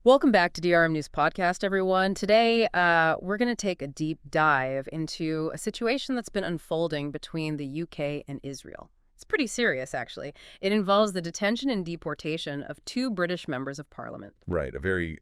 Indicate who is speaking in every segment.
Speaker 1: Welcome back to DRM News Podcast, everyone. Today, we're going to take a deep dive into a situation that's been unfolding between the UK and Israel. It's pretty serious, actually. It involves the detention and deportation of two British members of parliament.
Speaker 2: Right, a very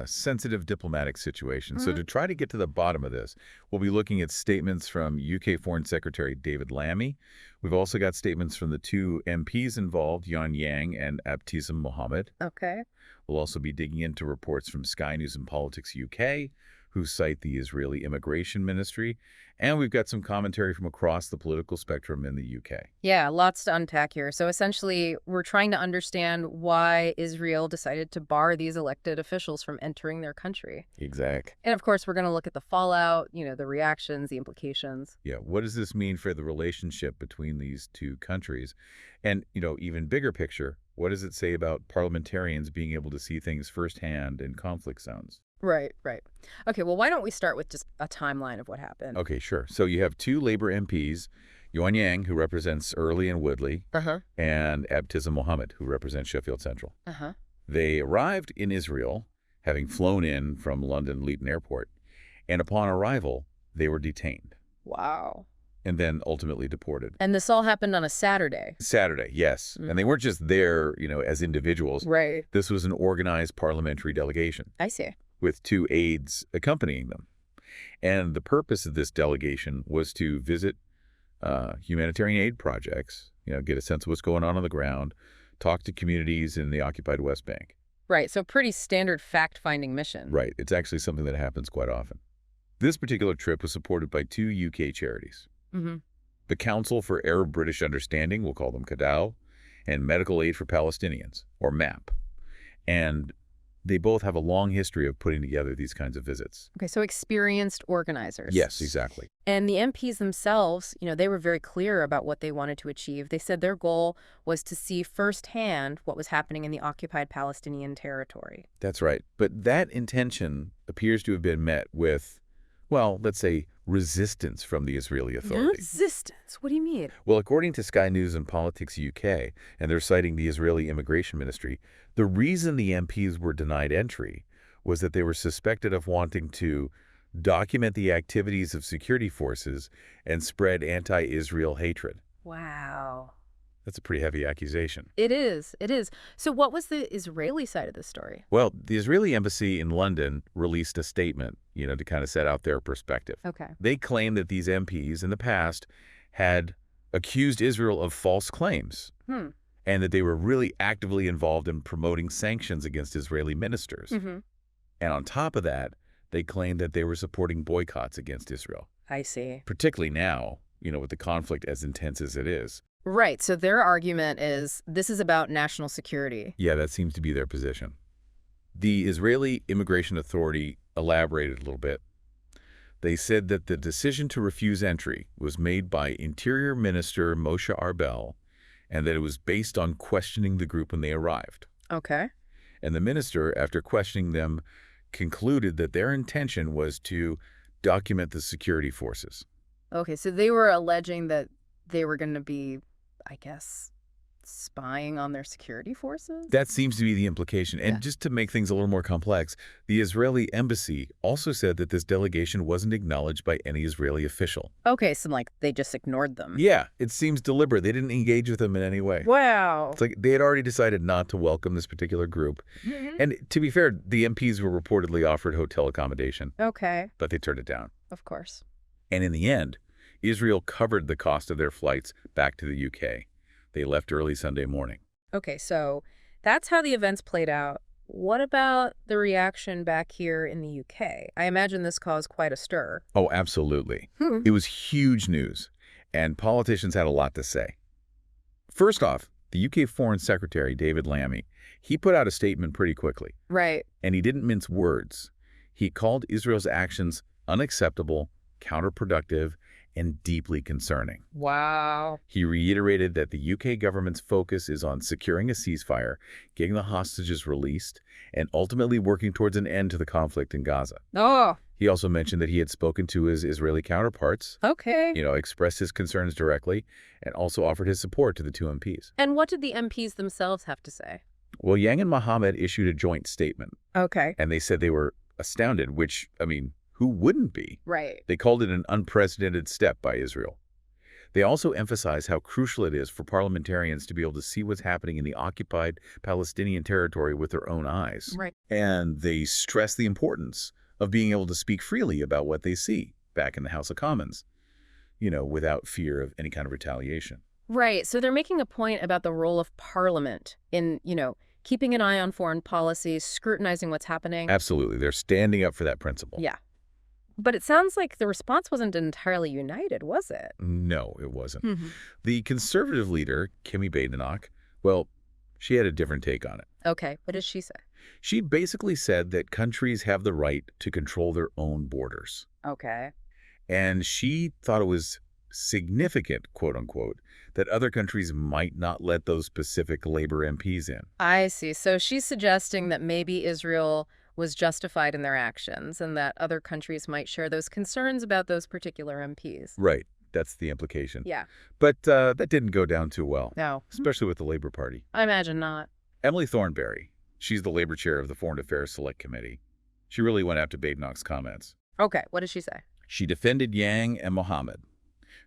Speaker 2: sensitive diplomatic situation. So to try to get to the bottom of this, we'll be looking at statements from UK Foreign Secretary David Lammy. We've also got statements from the two MPs involved, Jan Yang and Abtisam Mohammed.
Speaker 1: Okay.
Speaker 2: We'll also be digging into reports from Sky News and Politics UK, who cite the Israeli Immigration Ministry. And we've got some commentary from across the political spectrum in the UK.
Speaker 1: Yeah, lots to unpack here. So essentially, we're trying to understand why Israel decided to bar these elected officials from entering their country.
Speaker 2: Exact.
Speaker 1: And of course, we're going to look at the fallout, the reactions, the implications.
Speaker 2: Yeah, what does this mean for the relationship between these two countries? And, even bigger picture, what does it say about parliamentarians being able to see things firsthand in conflict zones?
Speaker 1: Right. Okay, well, why don't we start with just a timeline of what happened?
Speaker 2: Okay, sure. So you have two Labour MPs, Yuan Yang, who represents Early and Woodley, and Abtisam Mohammed, who represents Sheffield Central. They arrived in Israel, having flown in from London Luton Airport, and upon arrival, they were detained.
Speaker 1: Wow.
Speaker 2: And then ultimately deported.
Speaker 1: And this all happened on a Saturday.
Speaker 2: Saturday, yes. And they weren't just there, as individuals.
Speaker 1: Right.
Speaker 2: This was an organized parliamentary delegation.
Speaker 1: I see.
Speaker 2: With two aides accompanying them. And the purpose of this delegation was to visit humanitarian aid projects, get a sense of what's going on the ground, talk to communities in the occupied West Bank.
Speaker 1: Right, so pretty standard fact-finding mission.
Speaker 2: Right, it's actually something that happens quite often. This particular trip was supported by two UK charities. The Council for Arab-British Understanding, we'll call them CADAW, and Medical Aid for Palestinians, or MAP. And they both have a long history of putting together these kinds of visits.
Speaker 1: Okay, so experienced organizers.
Speaker 2: Yes, exactly.
Speaker 1: And the MPs themselves, they were very clear about what they wanted to achieve. They said their goal was to see firsthand what was happening in the occupied Palestinian territory.
Speaker 2: That's right. But that intention appears to have been met with, well, let's say, resistance from the Israeli authorities.
Speaker 1: Resistance? What do you mean?
Speaker 2: Well, according to Sky News and Politics UK, and they're citing the Israeli Immigration Ministry, the reason the MPs were denied entry was that they were suspected of wanting to document the activities of security forces and spread anti-Israel hatred.
Speaker 1: Wow.
Speaker 2: That's a pretty heavy accusation.
Speaker 1: It is. So what was the Israeli side of the story?
Speaker 2: Well, the Israeli embassy in London released a statement, to kind of set out their perspective.
Speaker 1: Okay.
Speaker 2: They claim that these MPs in the past had accused Israel of false claims and that they were really actively involved in promoting sanctions against Israeli ministers. And on top of that, they claimed that they were supporting boycotts against Israel.
Speaker 1: I see.
Speaker 2: Particularly now, with the conflict as intense as it is.
Speaker 1: Right. So their argument is this is about national security.
Speaker 2: Yeah, that seems to be their position. The Israeli Immigration Authority elaborated a little bit. They said that the decision to refuse entry was made by Interior Minister Moshe Arbel and that it was based on questioning the group when they arrived.
Speaker 1: Okay.
Speaker 2: And the minister, after questioning them, concluded that their intention was to document the security forces.
Speaker 1: Okay, so they were alleging that they were going to be, I guess, spying on their security forces?
Speaker 2: That seems to be the implication. And just to make things a little more complex, the Israeli embassy also said that this delegation wasn't acknowledged by any Israeli official.
Speaker 1: Okay, so they just ignored them.
Speaker 2: Yeah, it seems deliberate. They didn't engage with them in any way.
Speaker 1: Wow.
Speaker 2: It's like they had already decided not to welcome this particular group. And to be fair, the MPs were reportedly offered hotel accommodation.
Speaker 1: Okay.
Speaker 2: But they turned it down.
Speaker 1: Of course.
Speaker 2: And in the end, Israel covered the cost of their flights back to the UK. They left early Sunday morning.
Speaker 1: Okay, so that's how the events played out. What about the reaction back here in the UK? I imagine this caused quite a stir.
Speaker 2: Oh, absolutely. It was huge news, and politicians had a lot to say. First off, the UK Foreign Secretary, David Lammy, he put out a statement pretty quickly.
Speaker 1: Right.
Speaker 2: And he didn't mince words. He called Israel's actions unacceptable, counterproductive, and deeply concerning.
Speaker 1: Wow.
Speaker 2: He reiterated that the UK government's focus is on securing a ceasefire, getting the hostages released, and ultimately working towards an end to the conflict in Gaza.
Speaker 1: Oh.
Speaker 2: He also mentioned that he had spoken to his Israeli counterparts,
Speaker 1: Okay.
Speaker 2: Expressed his concerns directly, and also offered his support to the two MPs.
Speaker 1: And what did the MPs themselves have to say?
Speaker 2: Well, Yang and Mohammed issued a joint statement,
Speaker 1: Okay.
Speaker 2: and they said they were astounded, which, I mean, who wouldn't be?
Speaker 1: Right.
Speaker 2: They called it an unprecedented step by Israel. They also emphasize how crucial it is for parliamentarians to be able to see what's happening in the occupied Palestinian territory with their own eyes.
Speaker 1: Right.
Speaker 2: And they stress the importance of being able to speak freely about what they see back in the House of Commons, without fear of any kind of retaliation.
Speaker 1: Right. So they're making a point about the role of Parliament in, keeping an eye on foreign policies, scrutinizing what's happening.
Speaker 2: Absolutely. They're standing up for that principle.
Speaker 1: Yeah. But it sounds like the response wasn't entirely united, was it?
Speaker 2: No, it wasn't.
Speaker 1: Mm-hmm.
Speaker 2: The conservative leader, Kimi Badenoch, well, she had a different take on it.
Speaker 1: Okay. What did she say?
Speaker 2: She basically said that countries have the right to control their own borders.
Speaker 1: Okay.
Speaker 2: And she thought it was significant, quote unquote, that other countries might not let those specific Labor MPs in.
Speaker 1: I see. So she's suggesting that maybe Israel was justified in their actions and that other countries might share those concerns about those particular MPs.
Speaker 2: Right. That's the implication.
Speaker 1: Yeah.
Speaker 2: But that didn't go down too well,
Speaker 1: No.
Speaker 2: especially with the Labor Party.
Speaker 1: I imagine not.
Speaker 2: Emily Thornberry, she's the Labor chair of the Foreign Affairs Select Committee. She really went after Badenoch's comments.
Speaker 1: Okay. What did she say?
Speaker 2: She defended Yang and Mohammed,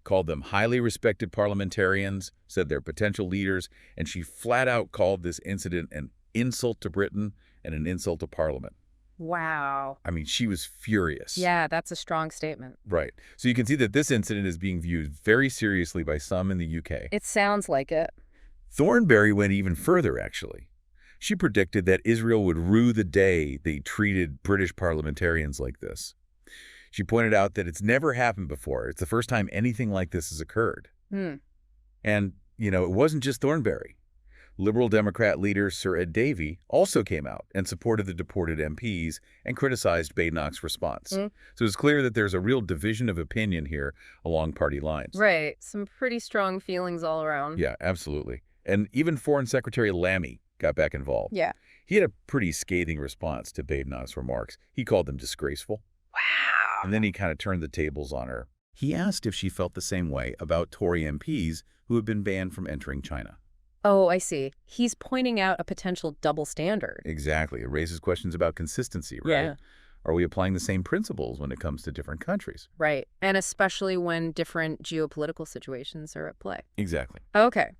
Speaker 2: called them highly respected parliamentarians, said they're potential leaders, and she flat out called this incident an insult to Britain and an insult to Parliament.
Speaker 1: Wow.
Speaker 2: I mean, she was furious.
Speaker 1: Yeah, that's a strong statement.
Speaker 2: Right. So you can see that this incident is being viewed very seriously by some in the UK.
Speaker 1: It sounds like it.
Speaker 2: Thornberry went even further, actually. She predicted that Israel would rue the day they treated British parliamentarians like this. She pointed out that it's never happened before. It's the first time anything like this has occurred. And, it wasn't just Thornberry. Liberal Democrat leader Sir Ed Davey also came out and supported the deported MPs and criticized Badenoch's response. So it's clear that there's a real division of opinion here along party lines.
Speaker 1: Right. Some pretty strong feelings all around.
Speaker 2: Yeah, absolutely. And even Foreign Secretary Lammy got back involved.
Speaker 1: Yeah.
Speaker 2: He had a pretty scathing response to Badenoch's remarks. He called them disgraceful.
Speaker 1: Wow.
Speaker 2: And then he kind of turned the tables on her. He asked if she felt the same way about Tory MPs who had been banned from entering China.
Speaker 1: Oh, I see. He's pointing out a potential double standard.
Speaker 2: Exactly. It raises questions about consistency, right?
Speaker 1: Yeah.
Speaker 2: Are we applying the same principles when it comes to different countries?
Speaker 1: Right. And especially when different geopolitical situations are at play.
Speaker 2: Exactly.
Speaker 1: Okay.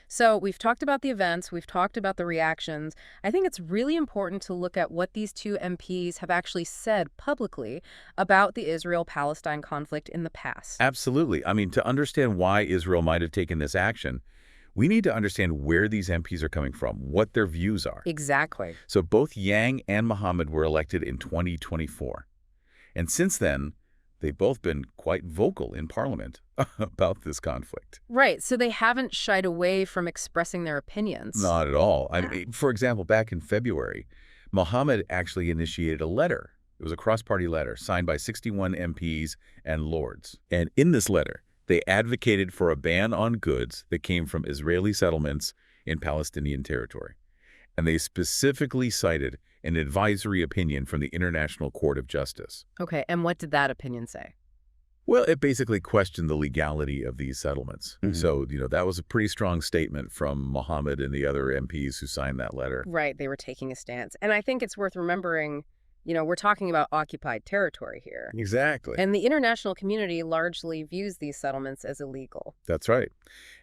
Speaker 1: So we've talked about the events, we've talked about the reactions. I think it's really important to look at what these two MPs have actually said publicly about the Israel-Palestine conflict in the past.
Speaker 2: Absolutely. I mean, to understand why Israel might have taken this action, we need to understand where these MPs are coming from, what their views are.
Speaker 1: Exactly.
Speaker 2: So both Yang and Mohammed were elected in 2024. And since then, they've both been quite vocal in Parliament about this conflict.
Speaker 1: Right. So they haven't shied away from expressing their opinions.
Speaker 2: Not at all. I mean, for example, back in February, Mohammed actually initiated a letter. It was a cross-party letter signed by 61 MPs and lords. And in this letter, they advocated for a ban on goods that came from Israeli settlements in Palestinian territory. And they specifically cited an advisory opinion from the International Court of Justice.
Speaker 1: Okay, and what did that opinion say?
Speaker 2: Well, it basically questioned the legality of these settlements. So, that was a pretty strong statement from Mohammed and the other MPs who signed that letter.
Speaker 1: Right, they were taking a stance. And I think it's worth remembering, we're talking about occupied territory here.
Speaker 2: Exactly.
Speaker 1: And the international community largely views these settlements as illegal.
Speaker 2: That's right.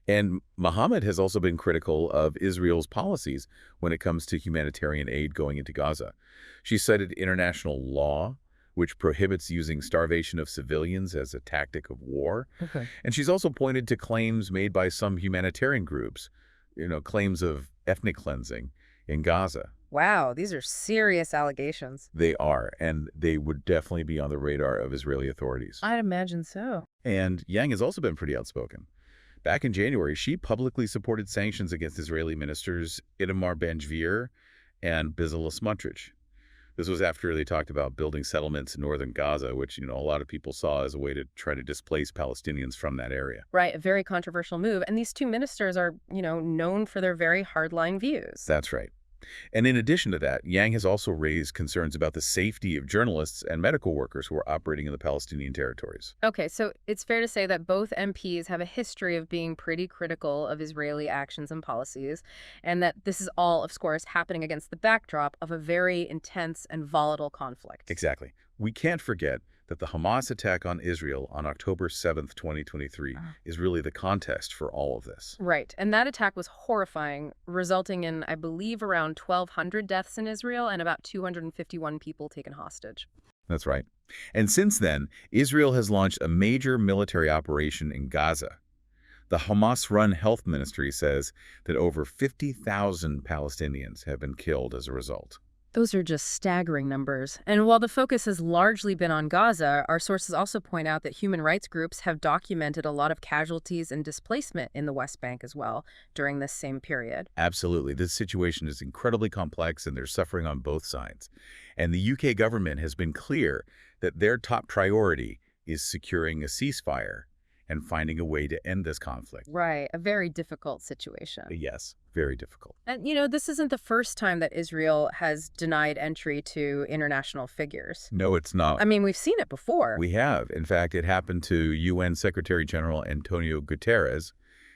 Speaker 2: And Mohammed has also been critical of Israel's policies when it comes to humanitarian aid going into Gaza. She cited international law, which prohibits using starvation of civilians as a tactic of war.
Speaker 1: Okay.
Speaker 2: And she's also pointed to claims made by some humanitarian groups, claims of ethnic cleansing in Gaza.
Speaker 1: Wow, these are serious allegations.
Speaker 2: They are, and they would definitely be on the radar of Israeli authorities.
Speaker 1: I'd imagine so.
Speaker 2: And Yang has also been pretty outspoken. Back in January, she publicly supported sanctions against Israeli ministers Itamar Ben-Gvir and Bezalel Smotrich. This was after they talked about building settlements in northern Gaza, which, a lot of people saw as a way to try to displace Palestinians from that area.
Speaker 1: Right, a very controversial move. And these two ministers are, known for their very hardline views.
Speaker 2: That's right. And in addition to that, Yang has also raised concerns about the safety of journalists and medical workers who are operating in the Palestinian territories.
Speaker 1: Okay, so it's fair to say that both MPs have a history of being pretty critical of Israeli actions and policies, and that this is all, of course, happening against the backdrop of a very intense and volatile conflict.
Speaker 2: Exactly. We can't forget that the Hamas attack on Israel on October 7th, 2023 is really the context for all of this.
Speaker 1: Right, and that attack was horrifying, resulting in, I believe, around 1,200 deaths in Israel and about 251 people taken hostage.
Speaker 2: That's right. And since then, Israel has launched a major military operation in Gaza. The Hamas-run health ministry says that over 50,000 Palestinians have been killed as a result.
Speaker 1: Those are just staggering numbers. And while the focus has largely been on Gaza, our sources also point out that human rights groups have documented a lot of casualties and displacement in the West Bank as well during this same period.
Speaker 2: Absolutely. This situation is incredibly complex and there's suffering on both sides. And the UK government has been clear that their top priority is securing a ceasefire and finding a way to end this conflict.
Speaker 1: Right, a very difficult situation.
Speaker 2: Yes, very difficult.
Speaker 1: And, you know, this isn't the first time that Israel has denied entry to international figures.
Speaker 2: No, it's not.
Speaker 1: I mean, we've seen it before.
Speaker 2: We have. In fact, it happened to UN Secretary General Antonio Guterres.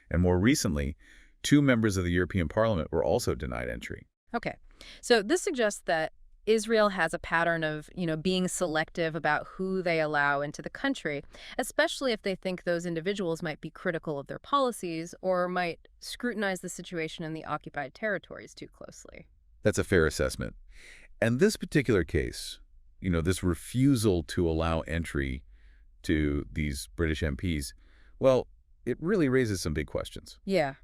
Speaker 2: And more recently, 2 members of the European Parliament were also denied entry.
Speaker 1: Okay, so this suggests that Israel has a pattern of, being selective about who they allow into the country, especially if they think those individuals might be critical of their policies or might scrutinize the situation in the occupied territories too closely.
Speaker 2: That's a fair assessment. And this particular case, this refusal to allow entry to these British MPs, well, it really raises some big questions.
Speaker 1: Yeah.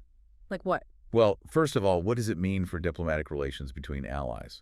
Speaker 1: Like what?
Speaker 2: Well, first of all, what does it mean for diplomatic relations between allies?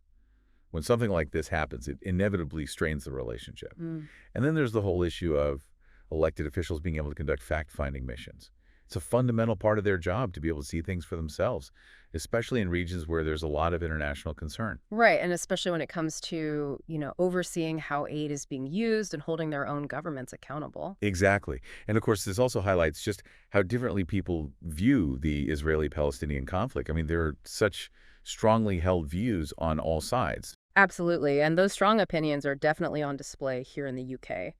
Speaker 2: When something like this happens, it inevitably strains the relationship. And then there's the whole issue of elected officials being able to conduct fact-finding missions. It's a fundamental part of their job to be able to see things for themselves, especially in regions where there's a lot of international concern.
Speaker 1: Right, and especially when it comes to, overseeing how aid is being used and holding their own governments accountable.
Speaker 2: Exactly. And of course, this also highlights just how differently people view the Israeli-Palestinian conflict. I mean, there are such strongly held views on all sides.
Speaker 1: Absolutely, and those strong opinions are definitely on display here in the UK.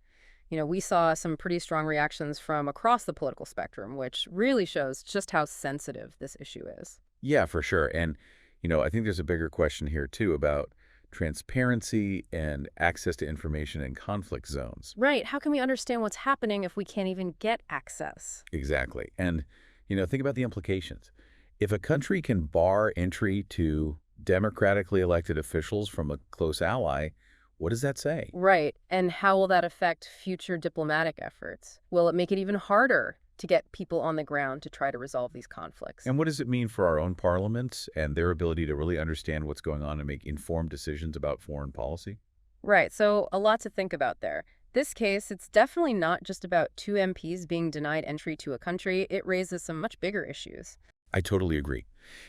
Speaker 1: We saw some pretty strong reactions from across the political spectrum, which really shows just how sensitive this issue is.
Speaker 2: Yeah, for sure. And, I think there's a bigger question here, too, about transparency and access to information in conflict zones.
Speaker 1: Right. How can we understand what's happening if we can't even get access?
Speaker 2: Exactly. And, think about the implications. If a country can bar entry to democratically elected officials from a close ally, what does that say?
Speaker 1: Right. And how will that affect future diplomatic efforts? Will it make it even harder to get people on the ground to try to resolve these conflicts?
Speaker 2: And what does it mean for our own parliaments and their ability to really understand what's going on and make informed decisions about foreign policy?
Speaker 1: Right. So a lot to think about there. This case, it's definitely not just about 2 MPs being denied entry to a country. It raises some much bigger issues.
Speaker 2: I totally agree.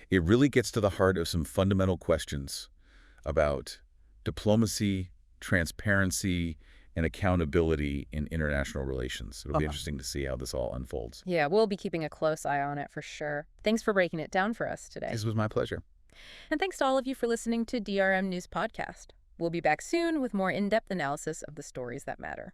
Speaker 2: It really gets to the heart of some fundamental questions about diplomacy, transparency, and accountability in international relations. It'll be interesting to see how this all unfolds.
Speaker 1: Yeah, we'll be keeping a close eye on it for sure. Thanks for breaking it down for us today.
Speaker 2: This was my pleasure.
Speaker 1: And thanks to all of you for listening to DRM News Podcast. We'll be back soon with more in-depth analysis of the stories that matter.